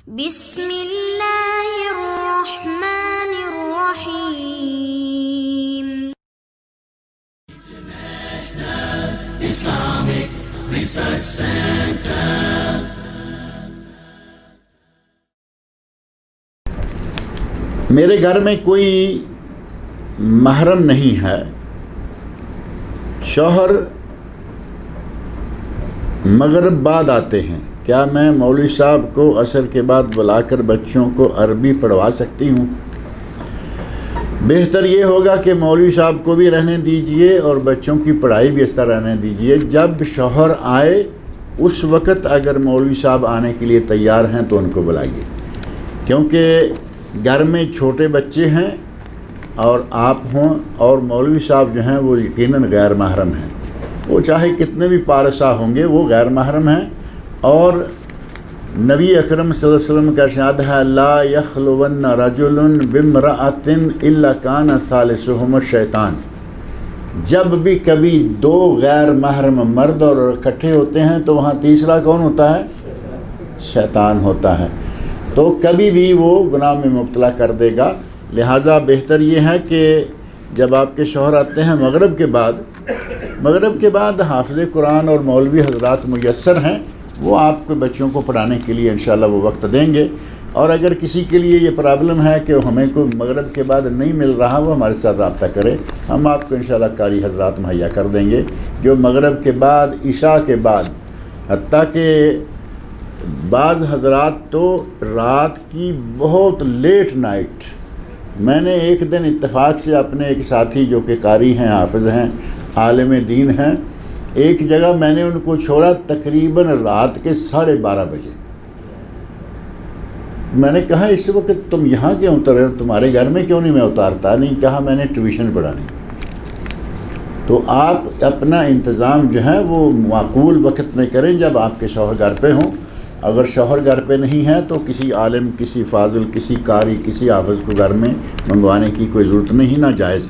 بسم اللہ الرحمن الرحیم. Islamic Research Center. میرے گھر میں کوئی محرم نہیں ہے. شوہر مغرب بعد آتے ہیں. کیا میں مولوی صاحب کو عصر کے بعد بلا کر بچوں کو عربی پڑھوا سکتی ہوں؟ بہتر یہ ہوگا کہ مولوی صاحب کو بھی رہنے دیجئے اور بچوں کی پڑھائی بھی اس طرح رہنے دیجئے. جب شوہر آئے اس وقت اگر مولوی صاحب آنے کے لیے تیار ہیں تو ان کو بلائیے، کیونکہ گھر میں چھوٹے بچے ہیں اور آپ ہوں، اور مولوی صاحب جو ہیں وہ یقیناً غیر محرم ہیں. وہ چاہے کتنے بھی پارسا ہوں گے وہ غیر محرم ہیں. اور نبی اکرم صلی اللہ علیہ وسلم کا ارشاد ہے لا یخلون رجل بامرأۃ الا کان ثالثہما الشیطان. جب بھی کبھی دو غیر محرم مرد اور اکٹھے ہوتے ہیں تو وہاں تیسرا کون ہوتا ہے؟ شیطان ہوتا ہے. تو کبھی بھی وہ گناہ میں مبتلا کر دے گا. لہٰذا بہتر یہ ہے کہ جب آپ کے شوہر آتے ہیں مغرب کے بعد حافظ قرآن اور مولوی حضرات میسر ہیں، وہ آپ کو بچوں کو پڑھانے کے لیے انشاءاللہ وہ وقت دیں گے. اور اگر کسی کے لیے یہ پرابلم ہے کہ ہمیں کوئی مغرب کے بعد نہیں مل رہا، وہ ہمارے ساتھ رابطہ کرے، ہم آپ کو انشاءاللہ قاری حضرات مہیا کر دیں گے جو مغرب کے بعد عشاء کے بعد. حتیٰ کہ بعض حضرات تو رات کی بہت لیٹ نائٹ. میں نے ایک دن اتفاق سے اپنے ایک ساتھی جو کہ قاری ہیں، حافظ ہیں، عالم دین ہیں، ایک جگہ میں نے ان کو چھوڑا تقریباً رات کے 12:30 بجے. میں نے کہا اس وقت تم یہاں کیوں اترے، تمہارے گھر میں کیوں نہیں میں اتارتا؟ نہیں، کہا میں نے ٹیوشن پڑھانی. تو آپ اپنا انتظام جو ہے وہ معقول وقت میں کریں جب آپ کے شوہر گھر پہ ہوں. اگر شوہر گھر پہ نہیں ہے تو کسی عالم، کسی فاضل، کسی قاری، کسی حافظ کو گھر میں منگوانے کی کوئی ضرورت نہیں، نہ جائز.